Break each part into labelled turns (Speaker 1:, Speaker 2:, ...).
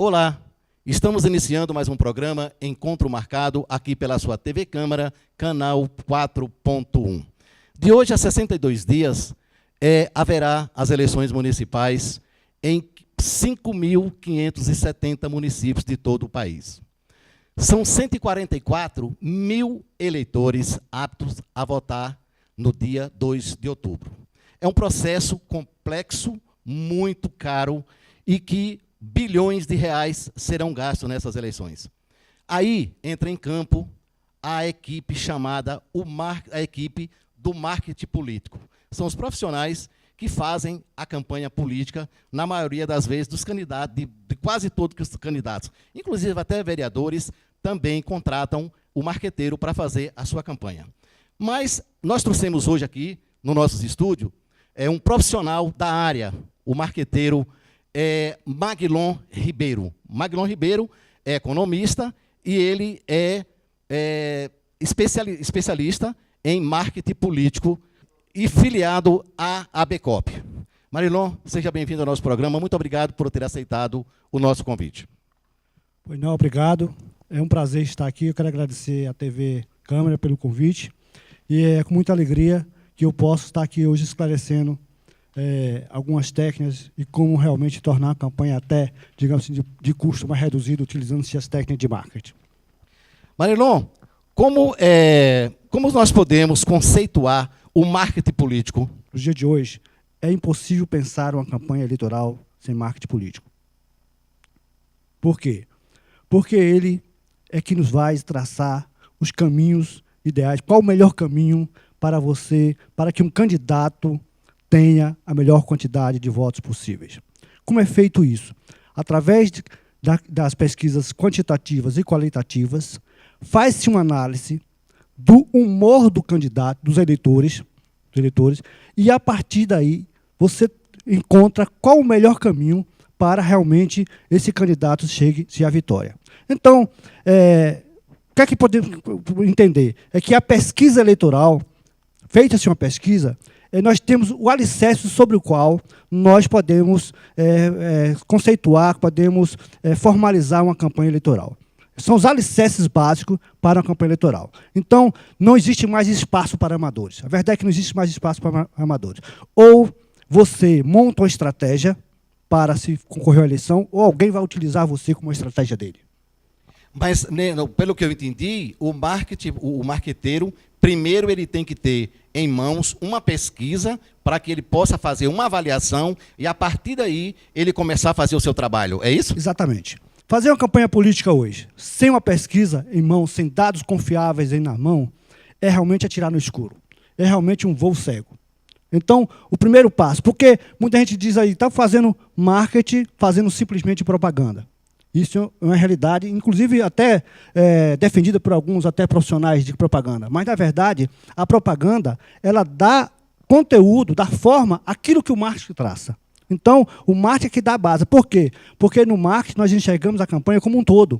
Speaker 1: Olá, estamos iniciando mais um programa Encontro Marcado aqui pela sua TV Câmara, canal 4.1. De hoje a 62 dias, haverá as eleições municipais em 5.570 municípios de todo o país. São 144 mil eleitores aptos a votar no dia 2 de outubro. É um processo complexo, muito caro e que bilhões de reais serão gastos nessas eleições. Aí entra em campo a equipe chamada a equipe do marketing político. São os profissionais que fazem a campanha política, na maioria das vezes, dos candidatos, de quase todos os candidatos. Inclusive, até vereadores também contratam o marqueteiro para fazer a sua campanha. Mas nós trouxemos hoje aqui, no nosso estúdio, um profissional da área, o marqueteiro Maglon Ribeiro. Maglon Ribeiro é economista e ele é especialista em marketing político e filiado à ABCOP. Maglon, seja bem-vindo ao nosso programa. Muito obrigado por ter aceitado o nosso convite.
Speaker 2: Pois não, obrigado. É um prazer estar aqui. Eu quero agradecer à TV Câmara pelo convite. E é com muita alegria que eu posso estar aqui hoje esclarecendo algumas técnicas e como realmente tornar a campanha até, digamos assim, de custo mais reduzido, utilizando-se as técnicas de marketing.
Speaker 1: Maglon, como nós podemos conceituar o marketing político?
Speaker 2: No dia de hoje, é impossível pensar uma campanha eleitoral sem marketing político. Por quê? Porque ele é que nos vai traçar os caminhos ideais, qual o melhor caminho para você, para que um candidato tenha a melhor quantidade de votos possíveis. Como é feito isso? Através das pesquisas quantitativas e qualitativas, faz-se uma análise do humor do candidato, dos eleitores, e a partir daí você encontra qual o melhor caminho para realmente esse candidato chegue-se à vitória. Então, o que é que podemos entender? É que a pesquisa eleitoral, feita-se uma pesquisa, nós temos o alicerce sobre o qual nós podemos conceituar, podemos formalizar uma campanha eleitoral. São os alicerces básicos para uma campanha eleitoral. Então, não existe mais espaço para amadores. A verdade é que não existe mais espaço para amadores. Ou você monta uma estratégia para se concorrer à eleição, ou alguém vai utilizar você como uma estratégia dele.
Speaker 1: Mas, pelo que eu entendi, o marqueteiro, primeiro ele tem que ter em mãos uma pesquisa para que ele possa fazer uma avaliação e, a partir daí, ele começar a fazer o seu trabalho. É isso?
Speaker 2: Exatamente. Fazer uma campanha política hoje, sem uma pesquisa em mãos, sem dados confiáveis na mão, é realmente atirar no escuro. É realmente um voo cego. Então, o primeiro passo, porque muita gente diz aí, está fazendo marketing, fazendo simplesmente propaganda. Isso é uma realidade, inclusive até defendida por alguns até profissionais de propaganda. Mas, na verdade, a propaganda ela dá conteúdo, dá forma àquilo que o marketing traça. Então, o marketing é que dá a base. Por quê? Porque no marketing nós enxergamos a campanha como um todo.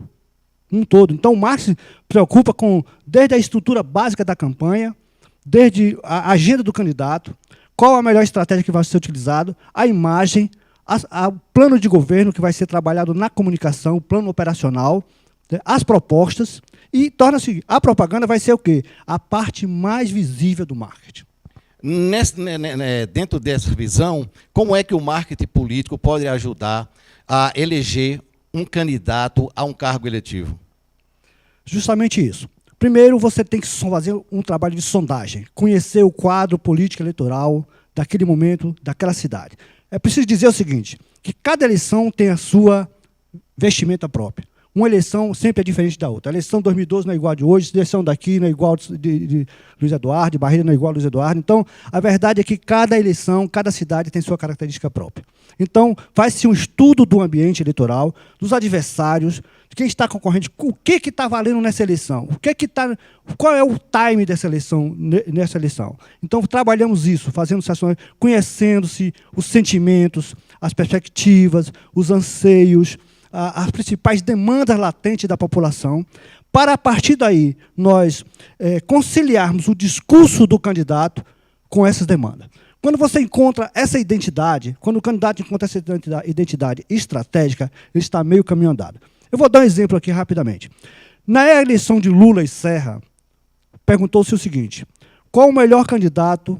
Speaker 2: Então, o marketing se preocupa desde a estrutura básica da campanha, desde a agenda do candidato, qual a melhor estratégia que vai ser utilizada, a imagem, o plano de governo que vai ser trabalhado na comunicação, o plano operacional, as propostas, e torna-se, a propaganda vai ser o quê? A parte mais visível do marketing.
Speaker 1: Dentro dessa visão, como é que o marketing político pode ajudar a eleger um candidato a um cargo eletivo?
Speaker 2: Justamente isso. Primeiro, você tem que fazer um trabalho de sondagem, conhecer o quadro político eleitoral daquele momento, daquela cidade. É preciso dizer o seguinte, que cada eleição tem a sua vestimenta própria. Uma eleição sempre é diferente da outra. A eleição de 2012 não é igual a de hoje, a eleição daqui não é igual de Luiz Eduardo, de Barreira não é igual a Luiz Eduardo. Então, a verdade é que cada eleição, cada cidade tem sua característica própria. Então, faz-se um estudo do ambiente eleitoral, dos adversários, de quem está concorrendo, o que está valendo nessa eleição, qual é o time dessa eleição, nessa eleição. Então, trabalhamos isso, fazendo sessões, conhecendo-se os sentimentos, as perspectivas, os anseios, as principais demandas latentes da população, para, a partir daí, nós conciliarmos o discurso do candidato com essas demandas. Quando você encontra essa identidade, quando o candidato encontra essa identidade estratégica, ele está meio caminho andado. Eu vou dar um exemplo aqui rapidamente. Na eleição de Lula e Serra, perguntou-se o seguinte: qual o melhor candidato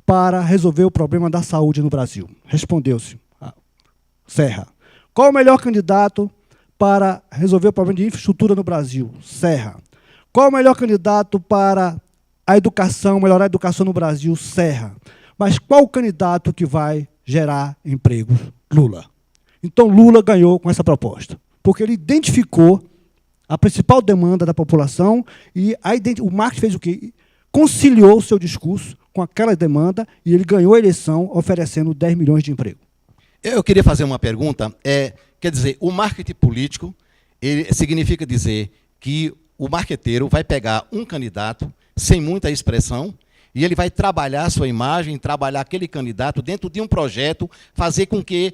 Speaker 2: para resolver o problema da saúde no Brasil? Respondeu-se Serra. Qual o melhor candidato para resolver o problema de infraestrutura no Brasil? Serra. Qual o melhor candidato para a educação, melhorar a educação no Brasil? Serra. Mas qual o candidato que vai gerar empregos? Lula. Então, Lula ganhou com essa proposta, porque ele identificou a principal demanda da população e o marketing fez o quê? Conciliou o seu discurso com aquela demanda e ele ganhou a eleição oferecendo 10 milhões de emprego.
Speaker 1: Eu queria fazer uma pergunta. Quer dizer, o marketing político significa dizer que o marqueteiro vai pegar um candidato sem muita expressão e ele vai trabalhar a sua imagem, trabalhar aquele candidato dentro de um projeto, fazer com que,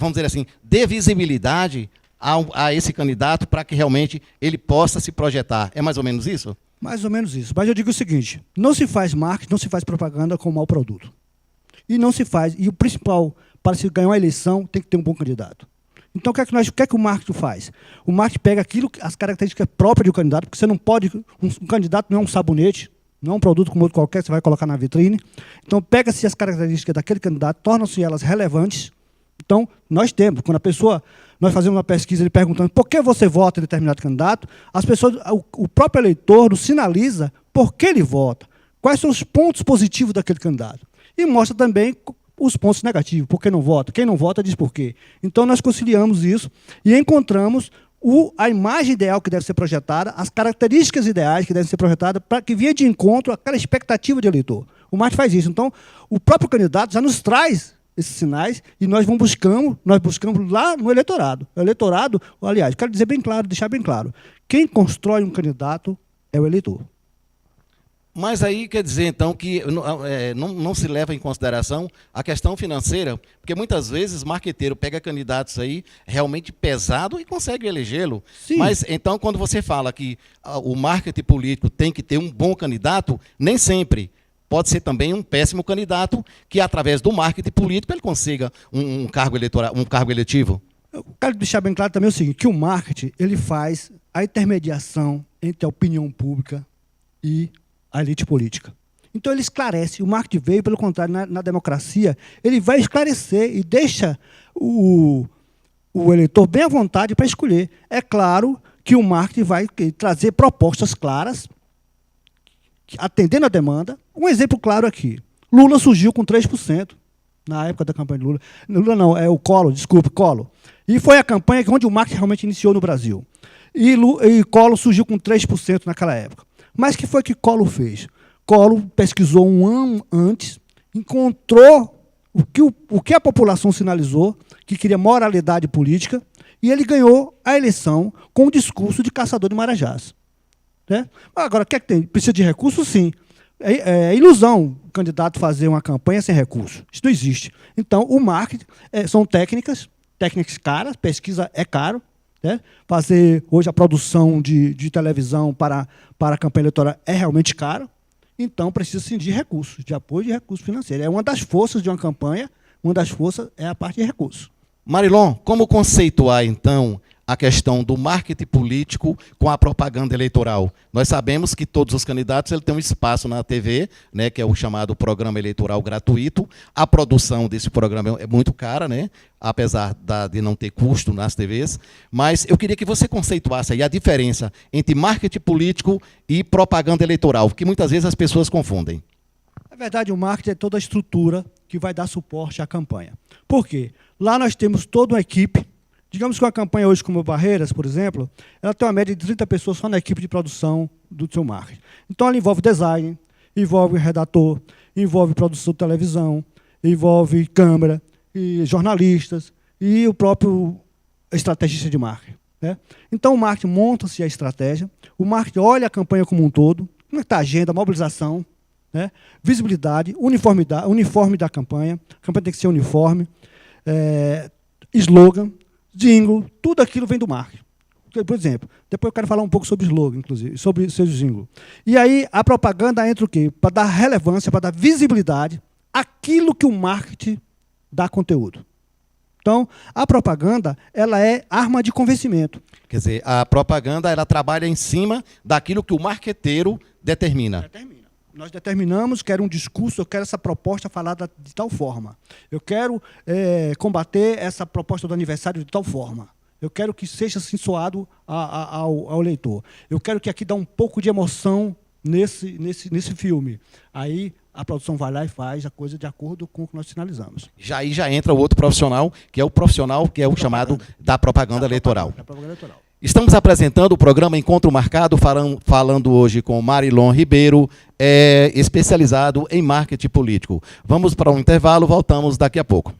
Speaker 1: vamos dizer assim, dê visibilidade a esse candidato para que realmente ele possa se projetar. É mais ou menos isso?
Speaker 2: Mais ou menos isso. Mas eu digo o seguinte: não se faz marketing, não se faz propaganda com mau produto. E não se faz. E o principal, para se ganhar uma eleição, tem que ter um bom candidato. Então, o que é que o marketing faz? O marketing pega as características próprias do candidato, porque você não pode. Um candidato não é um sabonete, não é um produto como outro qualquer, você vai colocar na vitrine. Então, pega-se as características daquele candidato, tornam-se elas relevantes. Então, nós temos, quando nós fazemos uma pesquisa ele perguntando por que você vota em determinado candidato, as pessoas, o próprio eleitor nos sinaliza por que ele vota, quais são os pontos positivos daquele candidato. E mostra também os pontos negativos, por que não vota. Quem não vota diz por quê. Então, nós conciliamos isso e encontramos a imagem ideal que deve ser projetada, as características ideais que devem ser projetadas, para que venha de encontro àquela expectativa de eleitor. O marketing faz isso. Então, o próprio candidato já nos traz esses sinais e nós buscamos lá no eleitorado. O eleitorado, aliás, quero dizer bem claro, deixar bem claro, quem constrói um candidato é o eleitor.
Speaker 1: Mas aí quer dizer, então, que não se leva em consideração a questão financeira, porque muitas vezes o marqueteiro pega candidatos aí realmente pesado e consegue elegê-lo. Mas, então, quando você fala que o marketing político tem que ter um bom candidato, nem sempre. Pode ser também um péssimo candidato que, através do marketing político, ele consiga um cargo eleitoral, um cargo eletivo.
Speaker 2: Eu quero deixar bem claro também o seguinte, que o marketing ele faz a intermediação entre a opinião pública e a elite política. Então, ele esclarece. O marketing veio, pelo contrário, na democracia, ele vai esclarecer e deixa o eleitor bem à vontade para escolher. É claro que o marketing vai trazer propostas claras, atendendo a demanda. Um exemplo claro aqui. Lula surgiu com 3%, na época da campanha de Lula. Lula não, é o Collor, desculpe, Collor. E foi a campanha onde o marketing realmente iniciou no Brasil. E Collor surgiu com 3% naquela época. Mas o que foi que Collor fez? Collor pesquisou um ano antes, encontrou o que a população sinalizou, que queria moralidade política, e ele ganhou a eleição com o discurso de caçador de marajás. Né? Agora, o que é que tem? Precisa de recursos? Sim. É ilusão o candidato fazer uma campanha sem recursos. Isso não existe. Então, o marketing são técnicas caras, pesquisa é caro. Né? Fazer hoje a produção de televisão para a campanha eleitoral é realmente caro. Então, precisa sim de recursos, de apoio de recursos financeiros. É uma das forças de uma campanha, uma das forças é a parte de recursos.
Speaker 1: Marilon, como conceituar, então, a questão do marketing político com a propaganda eleitoral? Nós sabemos que todos os candidatos têm um espaço na TV, né, que é o chamado programa eleitoral gratuito. A produção desse programa é muito cara, né, apesar de não ter custo nas TVs. Mas eu queria que você conceituasse aí a diferença entre marketing político e propaganda eleitoral, que muitas vezes as pessoas confundem.
Speaker 2: Na verdade, o marketing é toda a estrutura que vai dar suporte à campanha. Por quê? Lá nós temos toda uma equipe. Digamos que uma campanha hoje como Barreiras, por exemplo, ela tem uma média de 30 pessoas só na equipe de produção do seu marketing. Então, ela envolve design, envolve redator, envolve produção de televisão, envolve câmera, e jornalistas e o próprio estrategista de marketing. Né? Então, o marketing monta-se a estratégia, o marketing olha a campanha como um todo, como é que está a agenda, a mobilização, né? Visibilidade, uniforme da campanha, a campanha tem que ser uniforme, slogan, jingle, tudo aquilo vem do marketing. Por exemplo, depois eu quero falar um pouco sobre slogan, inclusive, sobre seu jingle. E aí a propaganda entra o quê? Para dar relevância, para dar visibilidade, aquilo que o marketing dá conteúdo. Então, a propaganda, ela é arma de convencimento.
Speaker 1: Quer dizer, a propaganda ela trabalha em cima daquilo que o marqueteiro determina.
Speaker 2: Determina. Nós determinamos, quero um discurso, eu quero essa proposta falada de tal forma. Eu quero combater essa proposta do aniversário de tal forma. Eu quero que seja sensuado ao leitor. Eu quero que aqui dê um pouco de emoção nesse filme. Aí a produção vai lá e faz a coisa de acordo com o que nós sinalizamos.
Speaker 1: Aí já entra o outro profissional, que é o chamado da propaganda eleitoral. Estamos apresentando o programa Encontro Marcado, falando hoje com Marilon Ribeiro, especializado em marketing político. Vamos para um intervalo, voltamos daqui a pouco.